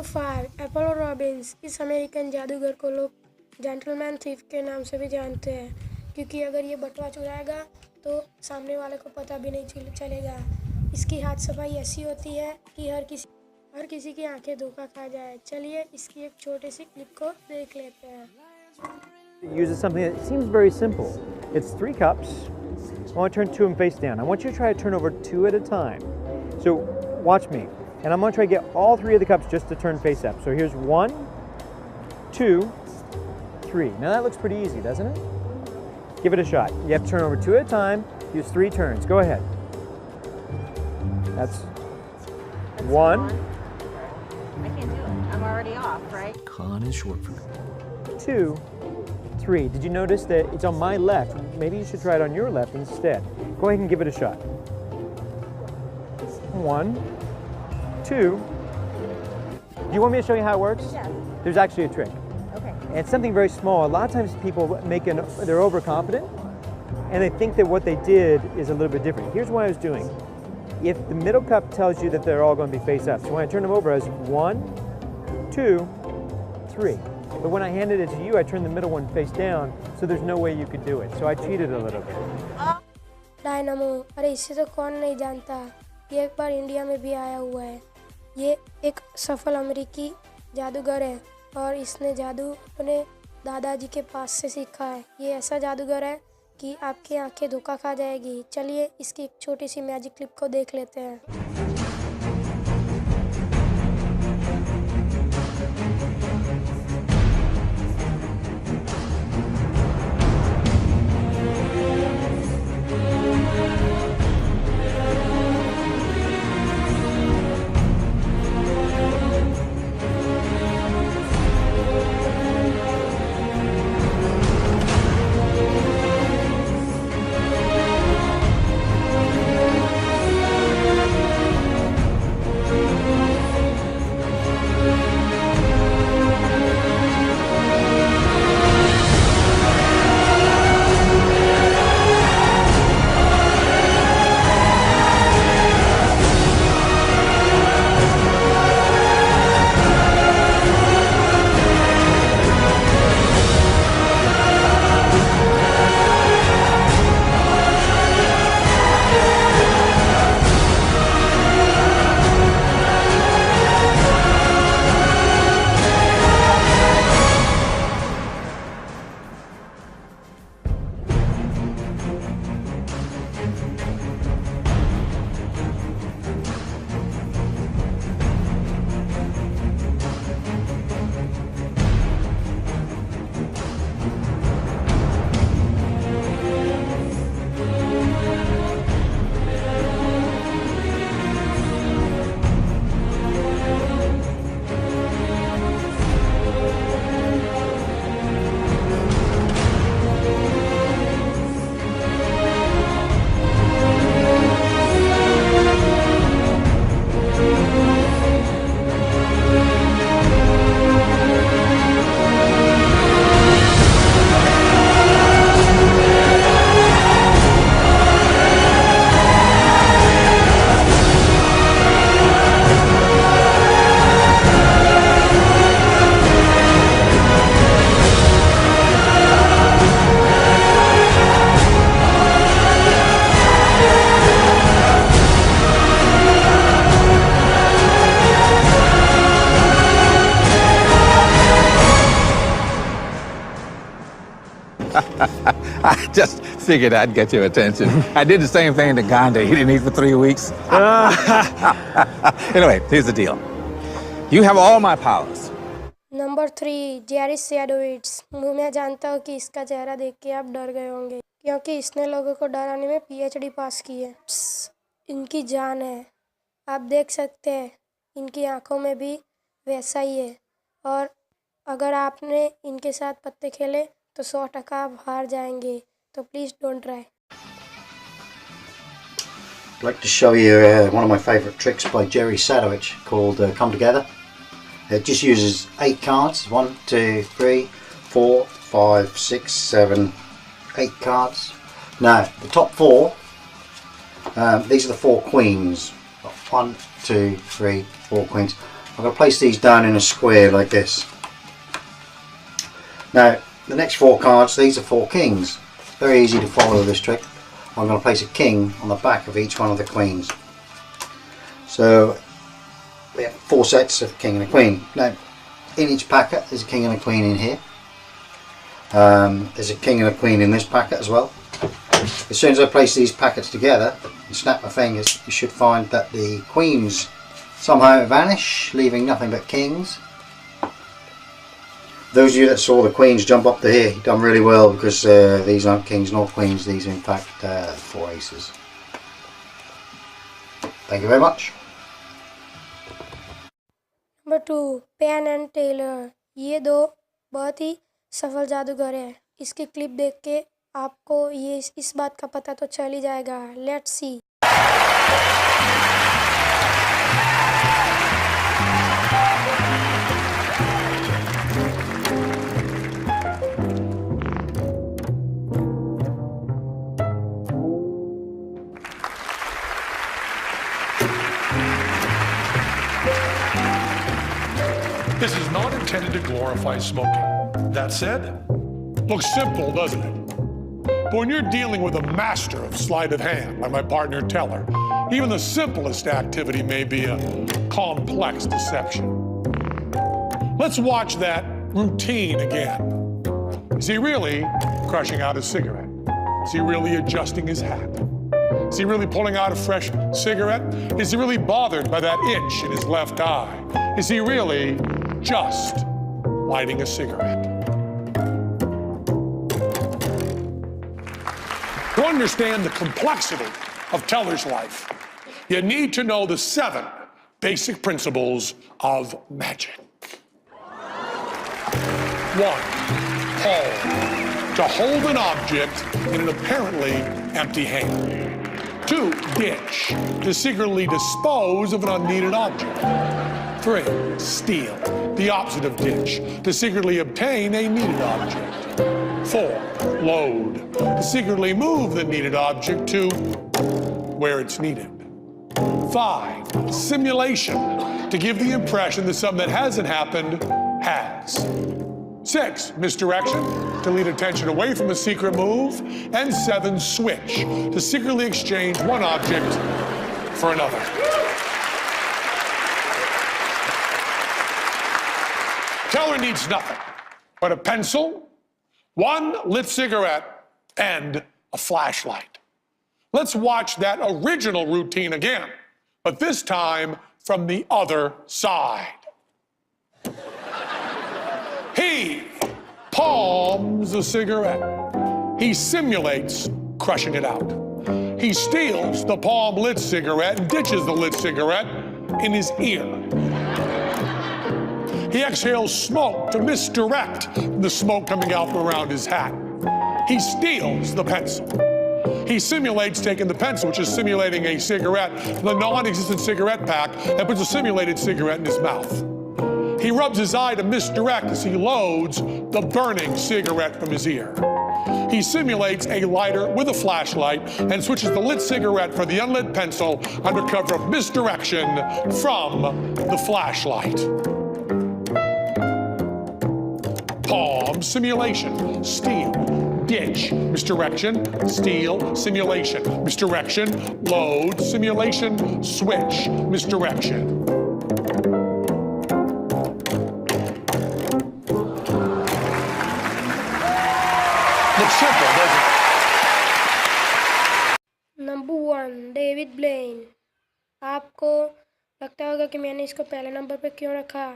Number 5 Apollo Robins. इस American जादूगर को लोग जेंटलमैन थीफ के नाम से भी जानते हैं क्योंकि अगर ये बटुआ चुराएगा तो सामने वाले को पता भी नहीं चलेगा। इसकी हाथ सफाई ऐसी होती है कि हर किसी की आंखें धोखा खा जाए। चलिए इसकी एक छोटी सी क्लिप को देख लेते हैं। It uses something that seems very simple. It's 3 cups. I want to turn 2 of them face down. I want you to try to turn over 2 at a time. So watch me. And I'm going to try to get all 3 of the cups just to turn face up. So here's 1, 2, 3. Now that looks pretty easy, doesn't it? Give it a shot. You have to turn over 2 at a time. Use 3 turns. Go ahead. That's 1. I can't do it. I'm already off, right? Con is short for 2, 3. Did you notice that it's on my left? Maybe you should try it on your left instead. Go ahead and give it a shot. 1, 2. Do you want me to show you how it works? Yes. There's actually a trick. Okay. And it's something very small. A lot of times people they're overconfident and they think that what they did is a little bit different. Here's what I was doing. If the middle cup tells you that they're all going to be face up, so when I turn them over, I was 1, 2, 3. But when I handed it to you, I turned the middle one face down, so there's no way you could do it. So I cheated a little bit. Dynamo, अरे इसे तो कौन नहीं जानता। ये एक बार India में भी आया हुआ है। ये एक सफल अमेरिकी जादूगर है और इसने जादू अपने दादाजी के पास से सीखा है। ये ऐसा जादूगर है कि आपकी आंखें धोखा खा जाएगी। चलिए इसकी एक छोटी सी मैजिक क्लिप को देख लेते हैं। I just figured I'd get your attention. I did the same thing to Gandhi. He didn't eat for 3 weeks. Anyway, here's the deal. You have all my powers. Number 3 Jerry Sadowitz. मैं जानता हूँ कि इसका चेहरा देख के आप डर गए होंगे क्योंकि इसने लोगों को डराने में पीएचडी पास की है। इनकी जान है, आप देख सकते हैं इनकी आंखों में भी वैसा ही है और अगर आपने इनके साथ पत्ते खेले तो 100% आप हार जाएंगे, तो please don't try. I'd like to show you one of my favourite tricks by Jerry Sadowitz called Come Together. It just uses 8 cards, 1, 2, 3, 4, 5, 6, 7, 8 cards. Now the top 4, these are the 4 queens. 1, 2, 3, 4 queens. I'm going to place these down in a square like this. Now, the next 4 cards, these are 4 kings. Very easy to follow this trick. I'm going to place a king on the back of each one of the queens. So, we have 4 sets of king and a queen. Now, in each packet, there's a king and a queen in here. There's a king and a queen in this packet as well. As soon as I place these packets together and snap my fingers, you should find that the queens somehow vanish, leaving nothing but kings. Those of you that saw the queens jump up to here, you've done really well, because these aren't kings nor queens, these are in fact 4 aces. Thank you very much. Number 2, Penn and Teller. ये 2 बहुत ही सफल जादूगर हैं। इसकी clip देख के आपको ये इस बात का पता तो चल ही जाएगा। Let's see. This is not intended to glorify smoking. That said, looks simple, doesn't it? But when you're dealing with a master of sleight of hand, like my partner Teller, even the simplest activity may be a complex deception. Let's watch that routine again. Is he really crushing out a cigarette? Is he really adjusting his hat? Is he really pulling out a fresh cigarette? Is he really bothered by that itch in his left eye? Is he really just lighting a cigarette? To understand the complexity of Teller's life, you need to know the 7 basic principles of magic. 1. Hold. To hold an object in an apparently empty hand. 2. Ditch. To secretly dispose of an unneeded object. 3. Steal. The opposite of ditch. To secretly obtain a needed object. 4. Load. To secretly move the needed object to where it's needed. 5. Simulation. To give the impression that something that hasn't happened has. 6. Misdirection. To lead attention away from a secret move. And 7. Switch. To secretly exchange one object for another. Teller needs nothing but a pencil, 1 lit cigarette, and a flashlight. Let's watch that original routine again, but this time from the other side. He palms a cigarette. He simulates crushing it out. He steals the palm-lit cigarette and ditches the lit cigarette in his ear. He exhales smoke to misdirect the smoke coming out from around his hat. He steals the pencil. He simulates taking the pencil, which is simulating a cigarette, the non-existent cigarette pack, and puts a simulated cigarette in his mouth. He rubs his eye to misdirect as he loads the burning cigarette from his ear. He simulates a lighter with a flashlight and switches the lit cigarette for the unlit pencil under cover of misdirection from the flashlight. Palm, simulation, steal, ditch, misdirection, steal, simulation, misdirection, load, simulation, switch, misdirection. Looks simple, doesn't it? Number 1, David Blaine. आपको लगता होगा कि मैंने इसको पहले number पे क्यों रखा।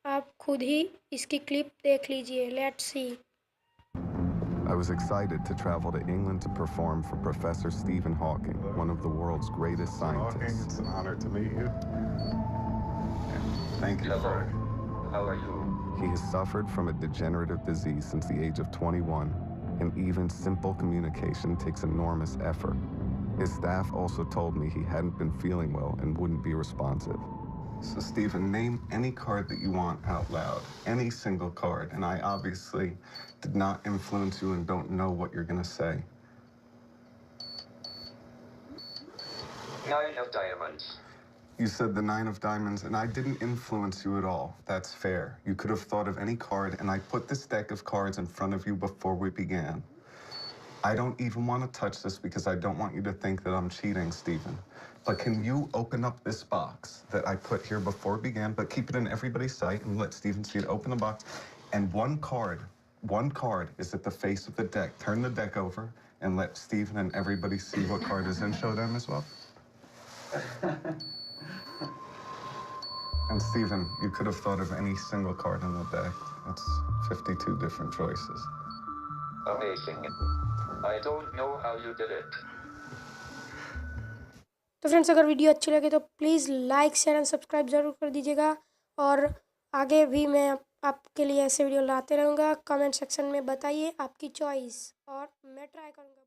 आप खुद ही इसकी क्लिप देख लीजिए। Let's see. I was excited to travel to England to perform for Professor Stephen Hawking, one of the world's greatest scientists. It's an honor to meet you. Thank you. Hello. How are you? He has suffered from a degenerative disease since the age of 21, and even simple communication takes enormous effort. His staff also told me he hadn't been feeling well and wouldn't be responsive. So, Stephen, name any card that you want out loud. Any single card. And I obviously did not influence you and don't know what you're going to say. 9 of diamonds. You said the 9 of diamonds, and I didn't influence you at all. That's fair. You could have thought of any card, and I put this deck of cards in front of you before we began. I don't even want to touch this because I don't want you to think that I'm cheating, Stephen. But can you open up this box that I put here before it began, but keep it in everybody's sight and let Stephen see it? Open the box, and one card is at the face of the deck. Turn the deck over and let Stephen and everybody see what card is in. Show them as well. And Stephen, you could have thought of any single card in the deck. It's 52 different choices. Amazing. I don't know how you did it. तो friends, अगर video अच्छी लगे तो please like share and subscribe ज़रूर कर दीजिएगा, और आगे भी मैं आपके लिए ऐसे वीडियो लाते रहूँगा। कमेंट सेक्शन में बताइए आपकी चॉइस और मैं ट्राई करूँगा।